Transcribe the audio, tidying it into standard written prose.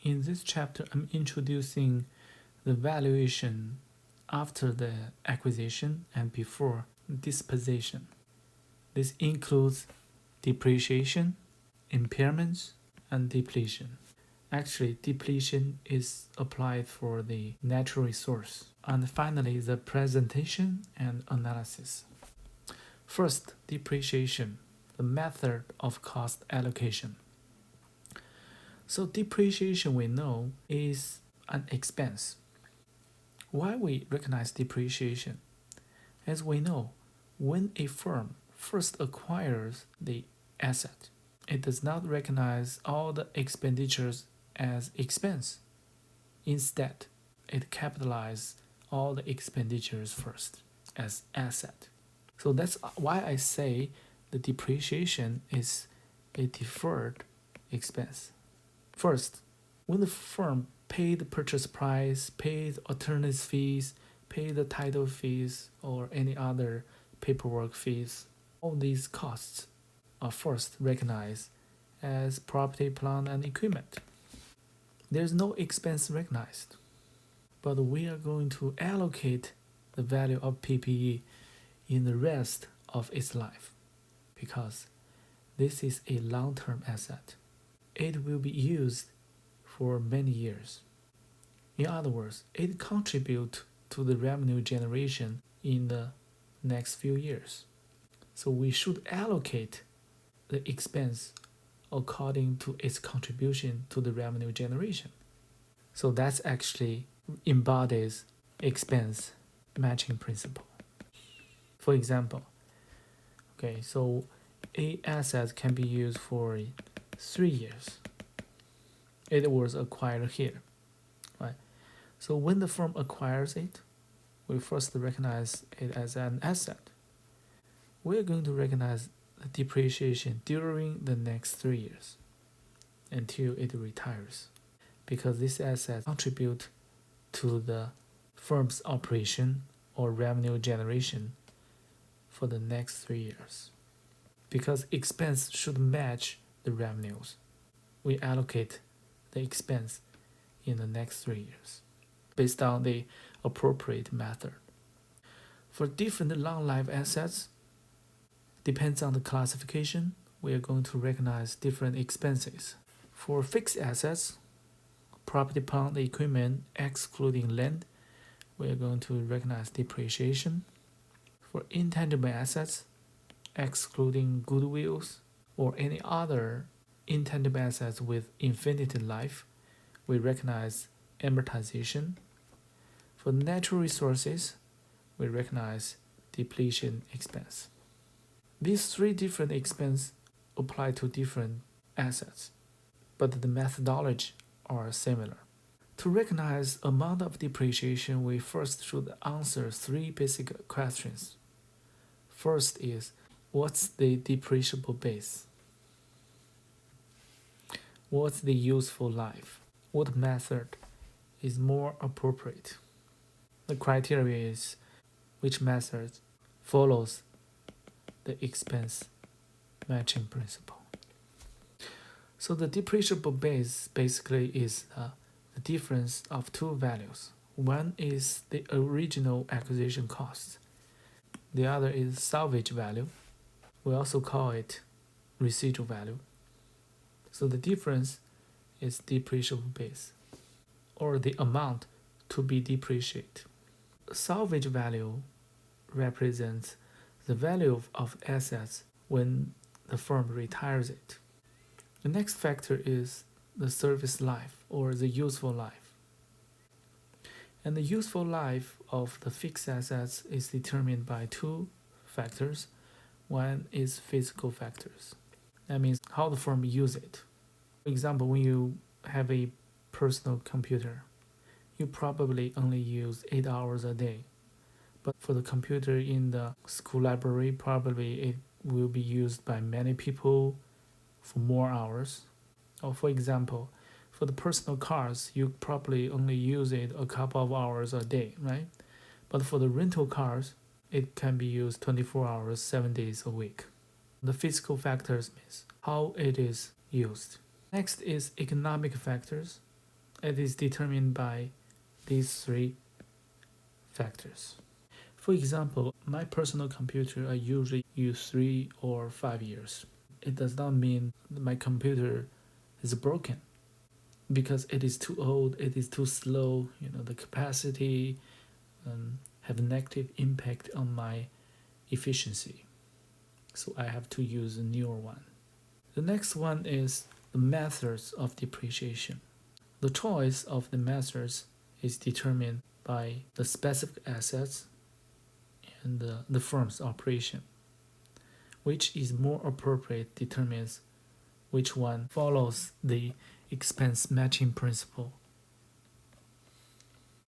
In this chapter, I'm introducing the valuation after the acquisition and before disposition. This includes depreciation, impairments, and depletion. Actually, depletion is applied for the natural resource. And finally, the presentation and analysis. First, depreciation, the method of cost allocation. So depreciation, we know, is an expense. Why we recognize depreciation? As we know, when a firm first acquires the asset, it does not recognize all the expenditures as expense. Instead, it capitalizes all the expenditures first as asset. So that's why I say the depreciation is a deferred expense. First, when the firm paid the purchase price, paid attorney's fees, paid the title fees, or any other paperwork fees, all these costs are first recognized as property, plant, and equipment. There's no expense recognized, but we are going to allocate the value of PPE in the rest of its life because this is a long-term asset. It will be used for many years. In other words, it contributes to the revenue generation in the next few years. So we should allocate the expense according to its contribution to the revenue generation. So that's actually embodies expense matching principle. For example, so a asset can be used for 3 years. It was acquired here, right? So when the firm acquires it, we first recognize it as an asset. We're going to recognize the depreciation during the next 3 years until it retires, because this asset contributes to the firm's operation or revenue generation for the next 3 years. Because expense should match the revenues, we allocate the expense in the next 3 years based on the appropriate method. For different long-life assets, depends on the classification, we are going to recognize different expenses. For fixed assets, property, plant, equipment, excluding land, we are going to recognize depreciation. For intangible assets, excluding goodwills or any other intangible assets with infinite life, we recognize amortization. For natural resources, we recognize depletion expense. These 3 different expenses apply to different assets, but the methodology are similar. To recognize amount of depreciation, we first should answer 3 basic questions. First is, what's the depreciable base? What's the useful life? What method is more appropriate? The criteria is which method follows the expense matching principle. So the depreciable base basically is the difference of 2 values. One is the original acquisition cost. The other is salvage value. We also call it residual value. So the difference is depreciable base, or the amount to be depreciated. Salvage value represents the value of assets when the firm retires it. The next factor is the service life or the useful life. And the useful life of the fixed assets is determined by 2 factors. One is physical factors. That means how the firm uses it. For example, when you have a personal computer, you probably only use 8 hours a day. But for the computer in the school library, probably it will be used by many people for more hours. Or for example, for the personal cars, you probably only use it a couple of hours a day, right? But for the rental cars, it can be used 24 hours, 7 days a week. The physical factors means how it is used. Next is economic factors. It is determined by these three factors. For example, my personal computer I usually use 3 or 5 years. It does not mean my computer is broken because it is too old, it is too slow, the capacity have a negative impact on my efficiency. So I have to use a newer one. The next one is the methods of depreciation. The choice of the methods is determined by the specific assets and the firm's operation. Which is more appropriate determines which one follows the expense matching principle.